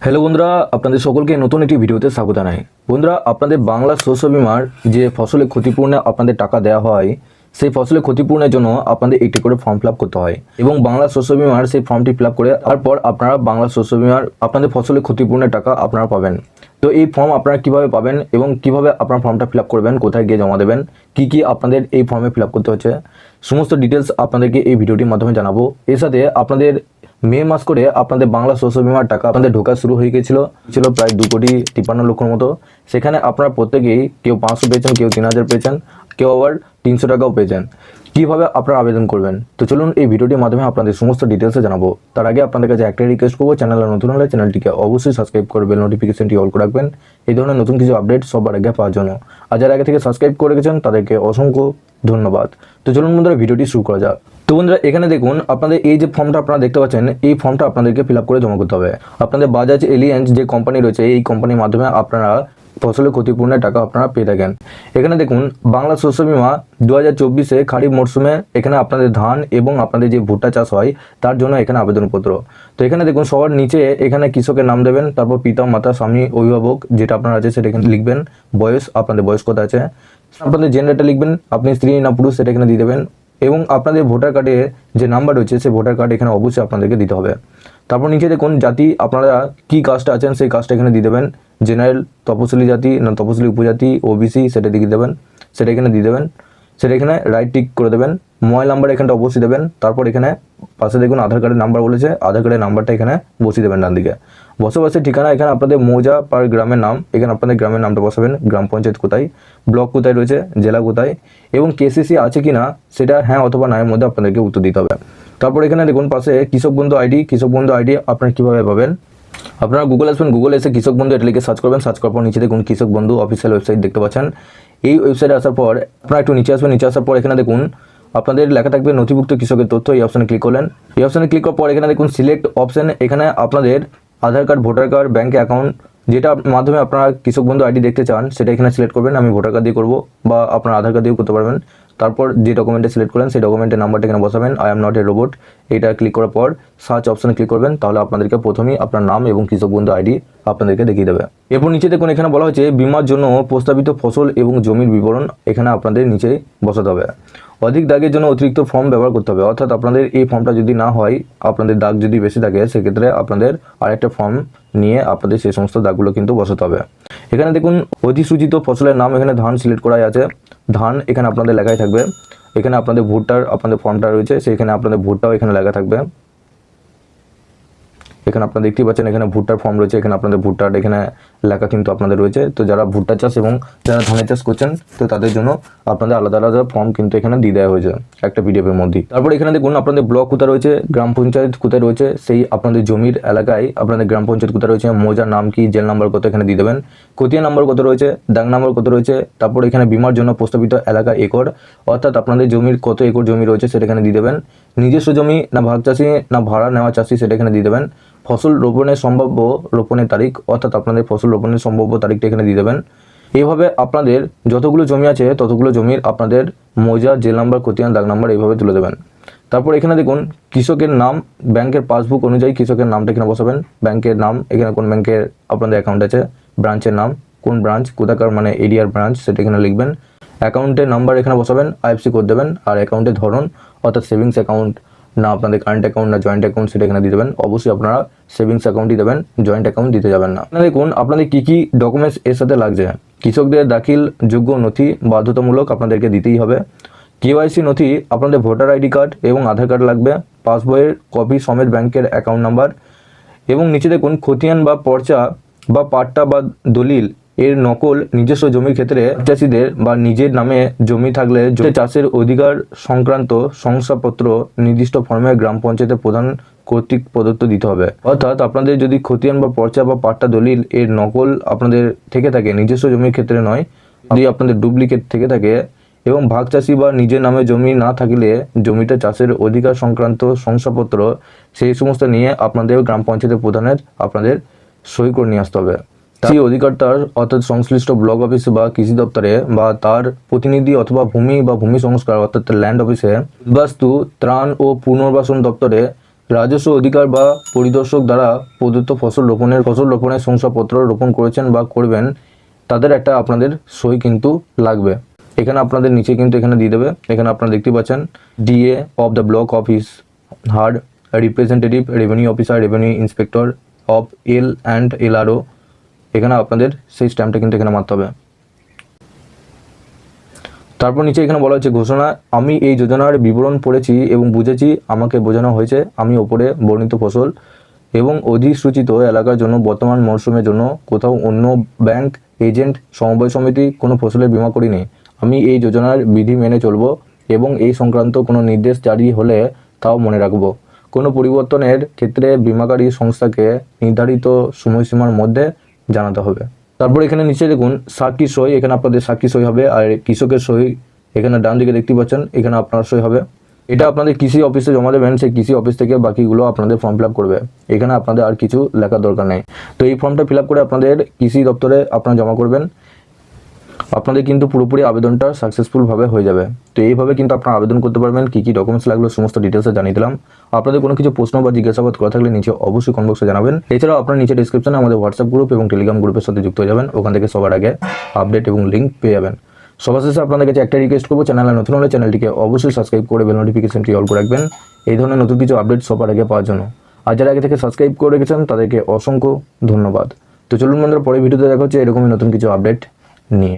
Hello বন্ধুরা, আপনাদের সকলকে নতুন একটি ভিডিওতে স্বাগত জানাই। বন্ধুরা, আপনাদের বাংলা শস্য বিমার যে ফসলের ক্ষতিপূরণে আপনাদের টাকা দেওয়া হয়, সেই ফসলের ক্ষতিপূরণের জন্য আপনাদের একটি করে ফর্ম ফিল আপ করতে হয় এবং বাংলা শস্য বিমার সেই ফর্মটি ফিল আপ করে তারপর আপনারা বাংলা শস্য বিমার আপনাদের ফসলের ক্ষতিপূরণের টাকা আপনারা পাবেন। তো এই ফর্ম আপনারা কিভাবে পাবেন এবং কিভাবে আপনার ফর্মটা ফিল আপ করবেন, কোথায় গিয়ে জমা দেবেন, কি আপনাদের এই ফর্মে ফিল আপ করতে হচ্ছে, সমস্ত ডিটেলস আপনাদেরকে এই ভিডিওটির মাধ্যমে জানাবো। এর সাথে আপনাদের মে মাস করে আপনাদের বাংলা শস্য বিমার টাকা আপনাদের ঢোকা শুরু হয়ে গিয়েছিল প্রায় 2,53,00,000 মতো। সেখানে আপনারা প্রত্যেকেই কেউ 500 পেয়েছেন, কেউ 3,000 পেয়েছেন, কেউ আবার 300 টাকাও পেয়েছেন। কীভাবে আপনারা আবেদন করবেন, তো চলুন এই ভিডিওটির মাধ্যমে আপনাদের সমস্ত ডিটেলসে জানাবো। তার আগে আপনাদের কাছে একটাই রিকোয়েস্ট করবো, চ্যানেলে নতুন হলে চ্যানেলটিকে অবশ্যই সাবস্ক্রাইব করে বেল নোটিফিকেশনটি অল করে রাখবেন এই ধরনের নতুন কিছু আপডেট সবার আগে পাওয়ার জন্য। আর যারা আগে থেকে সাবস্ক্রাইব করে রেখেছেন তাদেরকে অসংখ্য ধন্যবাদ। তো চলুন বন্ধুরা, ভিডিওটি শুরু করা যাক। তো বন্ধুরা, এখানে দেখুন আপনাদের এই যে ফর্মটা আপনারা দেখতে পাচ্ছেন, এই ফর্মটা আপনাদেরকে ফিল আপ করে জমা করতে হবে। আপনাদের বাজাজ এলিয়েন্স যে কোম্পানি রয়েছে, এই কোম্পানির মাধ্যমে আপনারা ফসলের ক্ষতিপূরণের টাকা আপনারা পেয়ে থাকেন। এখানে দেখুন বাংলা শস্য বিমা 2024 খারিফ মরশুমে এখানে আপনাদের ধান এবং আপনাদের যে ভুট্টা চাষ হয় তার জন্য এখানে আবেদনপত্র। তো এখানে দেখুন সবার নিচে এখানে কৃষকের নাম দেবেন, তারপর পিতা মাতা স্বামী অভিভাবক যেটা আপনার আছে সেটা এখানে লিখবেন, বয়স আপনাদের বয়স কত আছে, আপনাদের জেন্ডারটা লিখবেন, আপনি স্ত্রী না পুরুষ সেটা এখানে দিয়ে দেবেন, এবং আপনাদের ভোটার কার্ডে যে নাম্বার রয়েছে সেই ভোটার কার্ড এখানে অবশ্যই আপনাদেরকে দিতে হবে। তারপর নিচে দেখুন জাতি, আপনারা কী কাস্টে আছেন সেই কাস্টটা এখানে দিয়ে দেবেন, জেনারেল, তপশিলি জাতি না তপশিলি উপজাতি, ওবিসি সেটা দিয়ে দেবেন, সেটা এখানে দিয়ে দেবেন, সেটা এখানে রাইট টিক করে দেবেন। মোবাইল নাম্বার এখানটা অবশ্যই দেবেন। তারপর এখানে পাশে দেখুন আধার কার্ডের নাম্বার বলেছে, আধার কার্ডের নাম্বারটা এখানে বসিয়ে দেবেন ডান দিকে। বসবাসের ঠিকানা এখানে আপনাদের মৌজা পার গ্রামের নাম, এখানে আপনাদের গ্রামের নামটা বসাবেন, গ্রাম পঞ্চায়েত কোথায়, ব্লক কোথায় রয়েছে, জেলা কোথায়, এবং কেসিসি আছে কি না সেটা হ্যাঁ অথবা না এর মধ্যে আপনাদেরকে উত্তর দিতে হবে। তারপর এখানে দেখুন পাশে কৃষক বন্ধু আইডি, কৃষক বন্ধু আইডি আপনারা কীভাবে পাবেন, আপনারা গুগল আসবেন, গুগলে এসে কৃষক বন্ধু এটা লিখে সার্চ করবেন, সার্চ করার পর নিচে দেখুন কৃষক বন্ধু অফিসিয়াল ওয়েবসাইট দেখতে পাচ্ছেন। এই ওয়েবসাইটে আসার পর আপনারা একটু নিচে আসবেন, নিচে আসার পর এখানে দেখুন আপনাদের লেখা থাকবে নথিভুক্ত কৃষকের তথ্য, এই অপশানে ক্লিক করলেন। এই অপশানে ক্লিক করার পর এখানে দেখুন সিলেক্ট অপশান, এখানে আপনাদের Aadhaar card, voter card, bank account যেটা মাধ্যমে আপনারা কৃষক বন্ধু আইডি দেখতে চান সেটা এখানে সিলেক্ট করবেন। আমি ভোটার কার্ড দিয়ে করবো বা আপনার আধার কার্ড দিয়েও করতে পারবেন। তারপর যে ডকুমেন্টে সিলেক্ট করেন সেই ডকুমেন্টের নাম্বারটা এখানে বসাবেন, I am not a robot, এইটা ক্লিক করার পর সার্চ অপশানে ক্লিক করবেন। তাহলে আপনাদেরকে প্রথমেই আপনার নাম এবং কৃষক বন্ধু আইডি আপনাদেরকে দেখিয়ে দেবে। এরপর নিচে দেখুন এখানে বলা হয়েছে বিমার জন্য প্রস্তাবিত ফসল এবং জমির বিবরণ এখানে আপনাদের নিচেই বসাতে হবে। অধিক দাগের জন্য অতিরিক্ত ফর্ম ব্যবহার করতে হবে, অর্থাৎ আপনাদের এই ফর্মটা যদি না হয়, আপনাদের দাগ যদি বেশি থাকে সেক্ষেত্রে আপনাদের আরেকটা ফর্ম নিয়ে আপনাদের সেই সমস্ত দাগগুলো কিন্তু বসাতে হবে। এখানে দেখুন অধিসূচিত ফসলের নাম, এখানে ধান সিলেক্ট করাই আছে, ধান এখানে আপনাদের লেখাই থাকবে। এখানে আপনাদের ভুট্টার আপনাদের ফর্মটা রয়েছে, সেখানে আপনাদের ভুট্টাও এখানে লেখা থাকবে। এখানে আপনারা দেখতেই পাচ্ছেন এখানে ভুট্টার ফর্ম রয়েছে, এখানে আপনাদের ভুট্টার এখানে লেখা কিন্তু আপনাদের রয়েছে। তো যারা ভুট্টা চাষ এবং যারা ধানের চাষ করছেন তো তাদের জন্য আপনাদের আলাদা আলাদা ফর্ম কিন্তু এখানে দিয়ে দেওয়া হয়েছে একটা পিডিএফ এর মধ্যে। তারপর এখানে দেখুন আপনাদের ব্লক কোথায় রয়েছে, গ্রাম পঞ্চায়েত কোথায় রয়েছে, সেই আপনাদের জমির এলাকায় আপনাদের গ্রাম পঞ্চায়েত কোথায় রয়েছে, মৌজার নাম কি, জেল নাম্বার কত এখানে দিয়ে দেবেন, খতিয়ান নাম্বার কত রয়েছে, দাগ নাম্বার কত রয়েছে। তারপর এখানে বিমার জন্য প্রস্তাবিত এলাকা একর, অর্থাৎ আপনাদের জমির কত একর জমি রয়েছে সেটা এখানে দিয়ে দেবেন। নিজস্ব জমি না ভাগ চাষি না ভাড়া নেওয়া চাষি সেটা এখানে দিয়ে দেবেন। ফসল রোপণের সম্ভাব্য রোপণের তারিখ, অর্থাৎ আপনাদের ফসল রোপণের সম্ভাব্য তারিখটা এখানে দিয়ে দেবেন। এইভাবে আপনাদের যতগুলো জমি আছে ততগুলো জমির আপনাদের মৌজা, জেল নাম্বার, খতিয়ান, দাগ নাম্বার এইভাবে তুলে দেবেন। তারপর এখানে দেখুন কৃষকের নাম, ব্যাংকের পাসবুক অনুযায়ী কৃষকের নামটা এখানে বসাবেন। ব্যাংকের নাম এখানে কোন ব্যাংকের আপনাদের অ্যাকাউন্ট আছে, ব্রাঞ্চের নাম কোন ব্রাঞ্চ, কোথাকার মানে এরিয়ার ব্রাঞ্চ সেটা এখানে লিখবেন। অ্যাকাউন্টের নাম্বার এখানে বসাবেন, আইএফসি কোড দেবেন, আর অ্যাকাউন্টের ধরন অর্থাৎ সেভিংস অ্যাকাউন্ট না আপনাদের কারেন্ট অ্যাকাউন্ট না জয়েন্ট অ্যাকাউন্ট সেটা এখানে দিয়ে দেবেন। অবশ্যই আপনারা সেভিংস অ্যাকাউন্টই দেবেন, জয়েন্ট অ্যাকাউন্ট দিতে যাবেন না। দেখুন আপনাদের কী ডকুমেন্টস এর সাথে লাগছে, কৃষকদের দাখিল যোগ্য নথি বাধ্যতামূলক আপনাদেরকে দিতেই হবে। কেওয়াইসি নথি আপনাদের ভোটার আইডি কার্ড এবং আধার কার্ড লাগবে, পাসবইয়ের কপি সমেত ব্যাংকের অ্যাকাউন্ট নাম্বার, এবং নিচে দেখুন খতিয়ান বা পর্চা বা পাট্টা বা দলিল এর নকল নিজস্ব জমির ক্ষেত্রে চাষিদের বা নিজের নামে জমি থাকলে চাষের অধিকার সংক্রান্ত শংসাপত্র নির্দিষ্ট ফর্মে গ্রাম পঞ্চায়েতের প্রধান কর্তৃক প্রদত্ত দিতে হবে। অর্থাৎ আপনাদের যদি খতিয়ান বা পর্চা বা পাট্টা দলিল এর নকল আপনাদের থেকে থাকে, নিজস্ব জমির ক্ষেত্রে নয়, যদি আপনাদের ডুপ্লিকেট থেকে থাকে এবং ভাগ চাষি বা নিজের নামে জমি না থাকলে জমিতে চাষের অধিকার সংক্রান্ত শংসাপত্র সেই সমস্ত নিয়ে আপনাদের গ্রাম পঞ্চায়েতের প্রধানের আপনাদের সই করে নিয়ে আসতে হবে। সেই অধিকারটার অর্থাৎ সংশ্লিষ্ট ব্লক অফিস বা কৃষি দপ্তরে বা তার প্রতিনিধি অথবা ভূমি বা ভূমি সংস্কার অর্থাৎ ল্যান্ড অফিসে, বাস্তু ত্রাণ ও পুনর্বাসন দপ্তরে রাজস্ব অধিকার বা পরিদর্শক দ্বারা প্রদত্ত ফসল রোপণের শংসাপত্র রোপণ করেছেন বা করবেন, তাদের একটা আপনাদের সই কিন্তু লাগবে। এখানে আপনাদের নিচে কিন্তু এখানে দিয়ে দেবে। এখানে আপনারা দেখতে পাচ্ছেন DA of the block office hard representative revenue officer revenue inspector of L&LRO। এখানে আপনাদের সেই স্ট্যাম্পটা কিন্তু এখানে মারতে হবে। তারপর নিচে এখানে বলা হচ্ছে ঘোষণা, আমি এই যোজনার বিবরণ পড়েছি এবং বুঝেছি, আমাকে বোঝানো হয়েছে আমি ওপরে বর্ণিত ফসল এবং অধিসূচিত এলাকার জন্য বর্তমান মরশুমের জন্য কোথাও অন্য ব্যাংক এজেন্ট সমবায় সমিতি কোনো ফসলের বীমা করিনি। আমি এই যোজনার বিধি মেনে চলব এবং এই সংক্রান্ত কোনো নির্দেশ জারি হলে তাও মনে রাখব। কোনো পরিবর্তনের ক্ষেত্রে বীমাকারী সংস্থাকে নির্ধারিত সময়সীমার মধ্যে জানাতে হবে। তারপর এখানে নিচে দেখুন সাক্ষী সই, এখানে আপনাদের সাক্ষী সই হবে। আর কৃষকের সই এখানে ডান দিকে দেখতে পাচ্ছেন, এখানে আপনার সই হবে। এটা আপনাদের কৃষি অফিসে জমা দেবেন, সেই কৃষি অফিস থেকে বাকিগুলো আপনাদের ফর্ম ফিল আপ করবে। এখানে আপনাদের আর কিছু লেখার দরকার নেই। তো এই ফর্মটা ফিল আপ করে আপনাদের কৃষি দপ্তরে আপনারা জমা করবেন। আপনাদের কিন্তু পুরোপুরি আবেদনটা সাকসেসফুলভাবে হয়ে যাবে। তো এইভাবে কিন্তু আপনারা আবেদন করতে পারবেন। কী কী ডকুমেন্টস লাগলো সমস্ত ডিটেলসে জানিয়ে দিলাম। আপনাদের কোনো কিছু প্রশ্ন বা জিজ্ঞাসাবাদ করা থাকলে নিচে অবশ্যই কমেন্ট বক্সে জানাবেন। এছাড়াও আপনারা নিচে ডিসক্রিপশনে আমাদের হোয়াটসঅ্যাপ গ্রুপ এবং টেলিগ্রাম গ্রুপের সাথে যুক্ত হয়ে যাবেন। ওখান থেকে সবার আগে আপডেট এবং লিঙ্ক পেয়ে যাবেন। সবার শেষে আপনাদের কাছে একটা রিকোয়েস্ট করবো, চ্যানেলে নতুন হলে চ্যানেলটিকে অবশ্যই সাবস্ক্রাইব করে বেল নোটিফিকেশনটি অল করে রাখবেন এই ধরনের নতুন কিছু আপডেট সবার আগে পাওয়ার জন্য। আর যারা আগে থেকে সাবস্ক্রাইব করে রেখেছেন তাদেরকে অসংখ্য ধন্যবাদ। তো চলুন বন্ধুরা, পরের ভিডিওতে দেখা হচ্ছে এরকমই নতুন কিছু আপডেট নিয়ে।